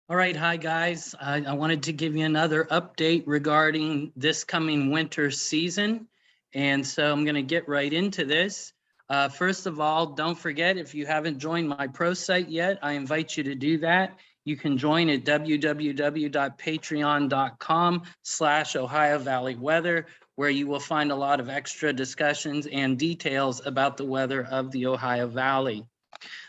All right, hi guys. I wanted to give you another update regarding this coming winter season. And so I'm going to get right into this. First of all, don't forget, if you haven't joined my pro site yet, I invite you to do that. You can join at www.patreon.com/Ohio Valley Weather, where you will find a lot of extra discussions and details about the weather of the Ohio Valley.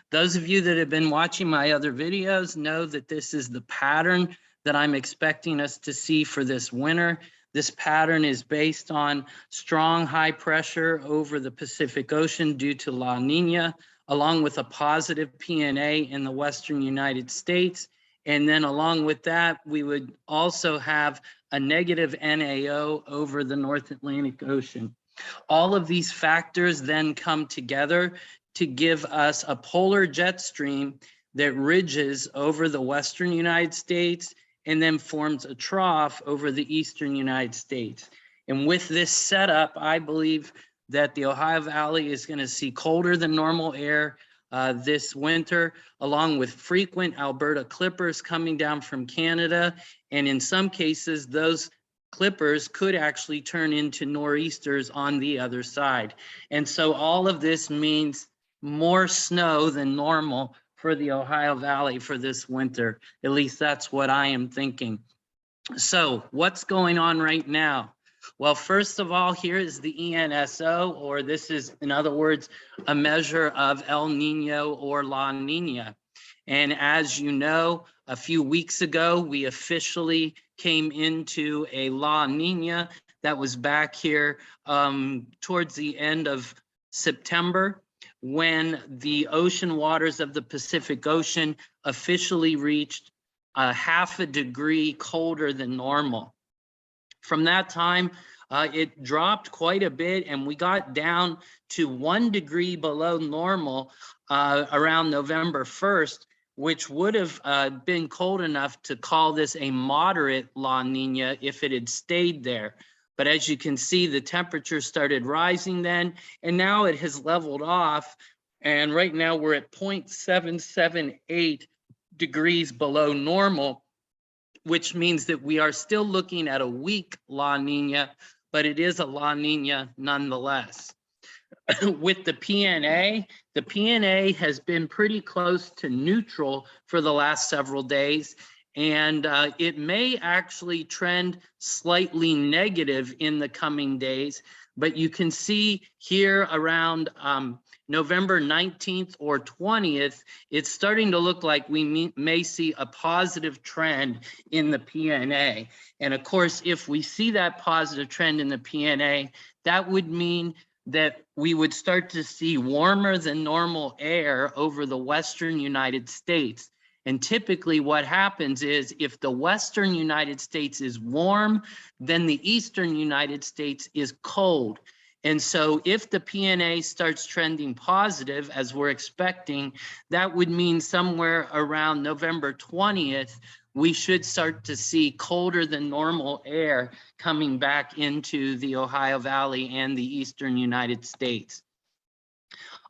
Those of you that have been watching my other videos know that this is the pattern that I'm expecting us to see for this winter. This pattern is based on strong high pressure over the Pacific Ocean due to La Nina, along with a positive PNA in the western United States. And then along with that, we would also have a negative NAO over the North Atlantic Ocean. All of these factors then come together to give us a polar jet stream that ridges over the western United States and then forms a trough over the eastern United States. And with this setup, I believe that the Ohio Valley is going to see colder than normal air this winter, along with frequent Alberta clippers coming down from Canada. And in some cases, those clippers could actually turn into nor'easters on the other side. And so all of this means more snow than normal for the Ohio Valley for this winter. At least that's what I am thinking. So what's going on right now? Well, first of all, here is the ENSO, or this is, in other words, a measure of El Nino or La Nina. And as you know, a few weeks ago, we officially came into a La Nina that was back here towards the end of September, when the ocean waters of the Pacific Ocean officially reached half a degree colder than normal. From that time, it dropped quite a bit, and we got down to 1 degree below normal around November 1st, which would have been cold enough to call this a moderate La Nina if it had stayed there. But as you can see, the temperature started rising then, and now it has leveled off. And right now we're at 0.778 degrees below normal, which means that we are still looking at a weak La Nina, but it is a La Nina nonetheless. With the PNA has been pretty close to neutral for the last several days, and it may actually trend slightly negative in the coming days. But you can see here around November 19th or 20th, it's starting to look like we may see a positive trend in the PNA. And of course, if we see that positive trend in the PNA, that would mean that we would start to see warmer than normal air over the western United States. And typically what happens is if the western United States is warm, then the eastern United States is cold. And so if the PNA starts trending positive, as we're expecting, that would mean somewhere around November 20th, we should start to see colder than normal air coming back into the Ohio Valley and the eastern United States.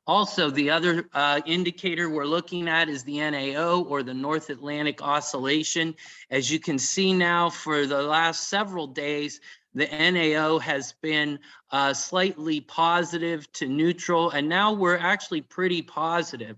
Also, the other indicator we're looking at is the NAO, or the North Atlantic Oscillation. As you can see now, for the last several days, the NAO has been slightly positive to neutral, and now we're actually pretty positive.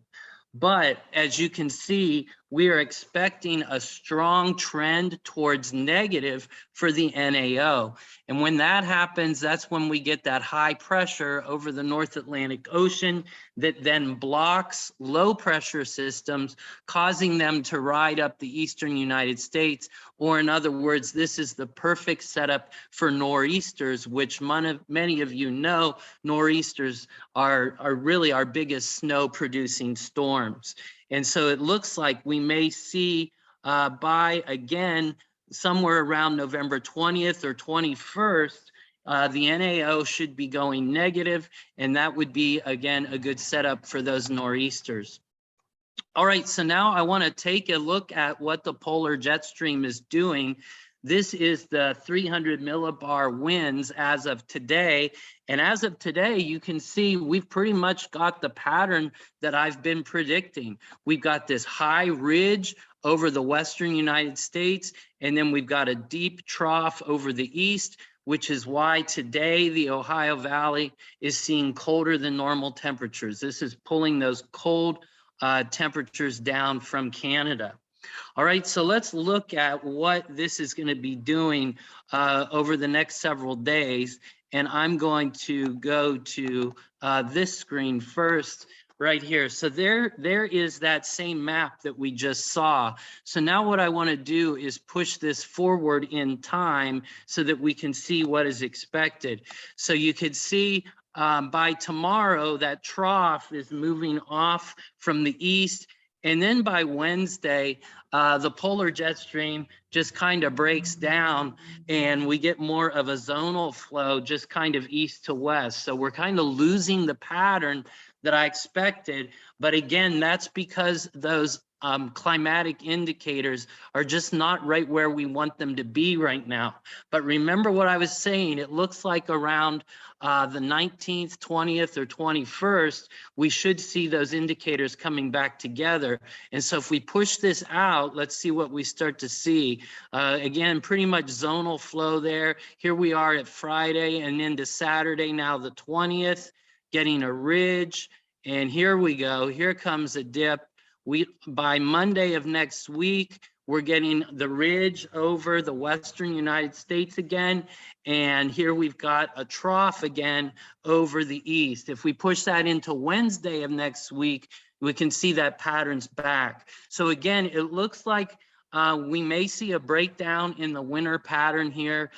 But as you can see, we are expecting a strong trend towards negative for the NAO. And when that happens, that's when we get that high pressure over the North Atlantic Ocean that then blocks low pressure systems, causing them to ride up the eastern United States. Or in other words, this is the perfect setup for nor'easters, which many of you know, nor'easters are really our biggest snow producing storms. And so it looks like we may see by, again, somewhere around November 20th or 21st, the NAO should be going negative, and that would be, again, a good setup for those nor'easters. All right, so now I want to take a look at what the polar jet stream is doing. This is the 300 millibar winds as of today. And as of today, you can see we've pretty much got the pattern that I've been predicting. We've got this high ridge over the western United States, and then we've got a deep trough over the east, which is why today the Ohio Valley is seeing colder than normal temperatures. This is pulling those cold temperatures down from Canada. All right, so let's look at what this is going to be doing over the next several days. And I'm going to go to this screen first right here. So there is that same map that we just saw. So now what I want to do is push this forward in time so that we can see what is expected. So you could see by tomorrow that trough is moving off from the east. And then by Wednesday, the polar jet stream just kind of breaks down and we get more of a zonal flow just kind of east to west. So we're kind of losing the pattern that I expected. But again, that's because those climatic indicators are just not right where we want them to be right now. But remember what I was saying, it looks like around the 19th, 20th, or 21st, we should see those indicators coming back together. And so if we push this out, let's see what we start to see. Again, pretty much zonal flow there. Here we are at Friday and into Saturday, now the 20th, getting a ridge. And here we go, here comes a dip. By Monday of next week, we're getting the ridge over the western United States again. And here we've got a trough again over the east. If we push that into Wednesday of next week, we can see that pattern's back. So again, it looks like we may see a breakdown in the winter pattern here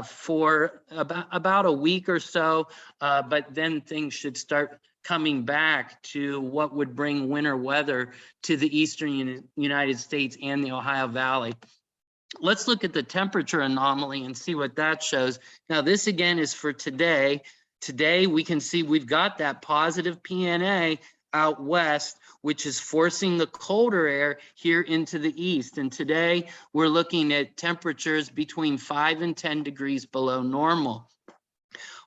for about a week or so, but then things should start coming back to what would bring winter weather to the eastern United States and the Ohio Valley. Let's look at the temperature anomaly and see what that shows. Now, this again is for today. Today, we can see we've got that positive PNA out west, which is forcing the colder air here into the east. And today, we're looking at temperatures between 5 and 10 degrees below normal.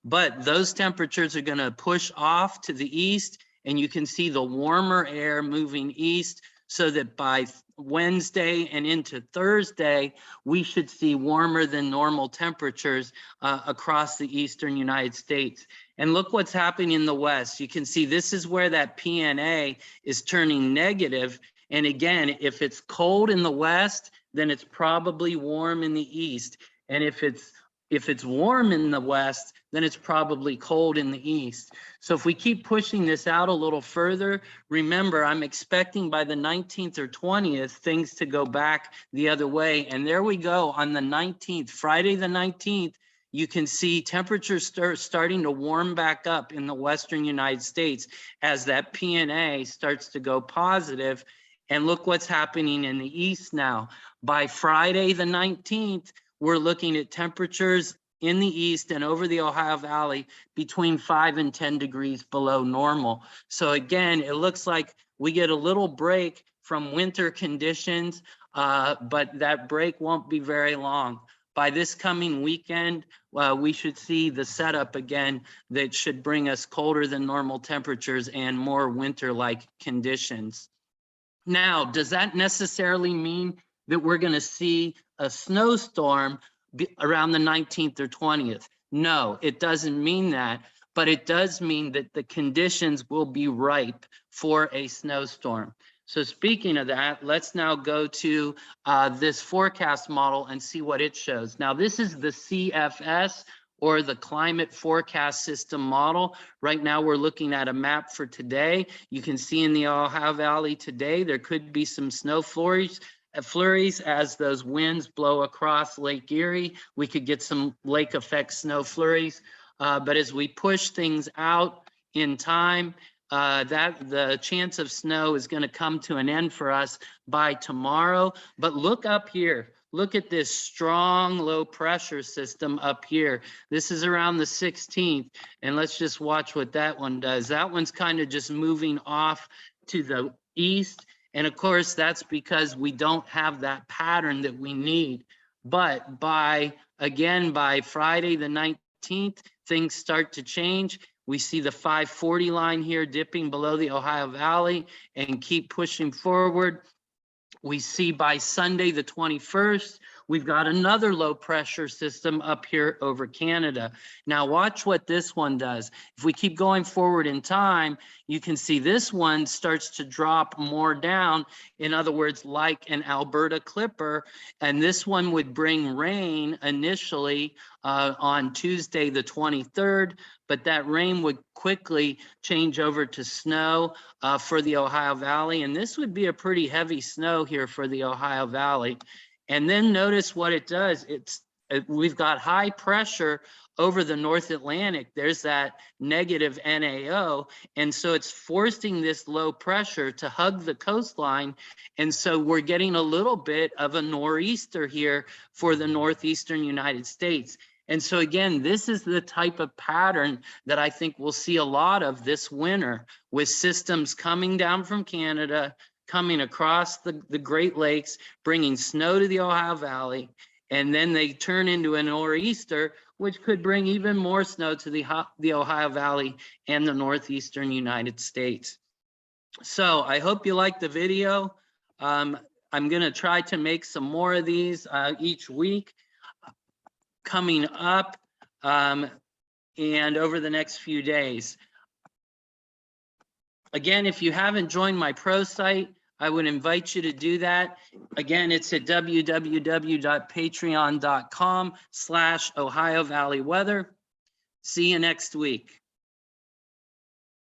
But those temperatures are going to push off to the east, and you can see the warmer air moving east, so that by Wednesday and into Thursday, we should see warmer than normal temperatures across the eastern United States. And look what's happening in the west. You can see this is where that PNA is turning negative. And again, if it's cold in the west, then it's probably warm in the east. And if it's warm in the west, then it's probably cold in the east. So if we keep pushing this out a little further, remember, I'm expecting by the 19th or 20th, things to go back the other way. And there we go on the 19th, Friday the 19th, you can see temperatures starting to warm back up in the western United States as that PNA starts to go positive. And look what's happening in the east now. By Friday the 19th, we're looking at temperatures in the east and over the Ohio Valley between 5 and 10 degrees below normal. So again, it looks like we get a little break from winter conditions, but that break won't be very long. By this coming weekend, we should see the setup again that should bring us colder than normal temperatures and more winter-like conditions. Now, does that necessarily mean that we're going to see a snowstorm around the 19th or 20th? No, it doesn't mean that, but it does mean that the conditions will be ripe for a snowstorm. So speaking of that, let's now go to this forecast model and see what it shows. Now, this is the CFS, or the Climate Forecast System model. Right now, we're looking at a map for today. You can see in the Ohio Valley today, there could be some snow flurries as those winds blow across Lake Erie. We could get some lake effect snow flurries. But as we push things out in time, the chance of snow is going to come to an end for us by tomorrow. But look up here. Look at this strong low pressure system up here. This is around the 16th. And let's just watch what that one does. That one's kind of just moving off to the east. And of course, that's because we don't have that pattern that we need. But by Friday the 19th, things start to change. We see the 540 line here dipping below the Ohio Valley and keep pushing forward. We see by Sunday the 21st, we've got another low pressure system up here over Canada. Now watch what this one does. If we keep going forward in time, you can see this one starts to drop more down. In other words, like an Alberta clipper, and this one would bring rain initially on Tuesday the 23rd, but that rain would quickly change over to snow for the Ohio Valley, and this would be a pretty heavy snow here for the Ohio Valley. And then notice what it does. We've got high pressure over the North Atlantic. There's that negative NAO, and so it's forcing this low pressure to hug the coastline, and so we're getting a little bit of a nor'easter here for the northeastern United States. And so again, this is the type of pattern that I think we'll see a lot of this winter, with systems coming down from Canada, coming across the Great Lakes, bringing snow to the Ohio Valley, and then they turn into a nor'easter, which could bring even more snow to the Ohio Valley and the northeastern United States. So I hope you liked the video. I'm going to try to make some more of these each week coming up and over the next few days. Again, if you haven't joined my pro site, I would invite you to do that. Again, it's at www.patreon.com/Ohio Valley Weather. See you next week.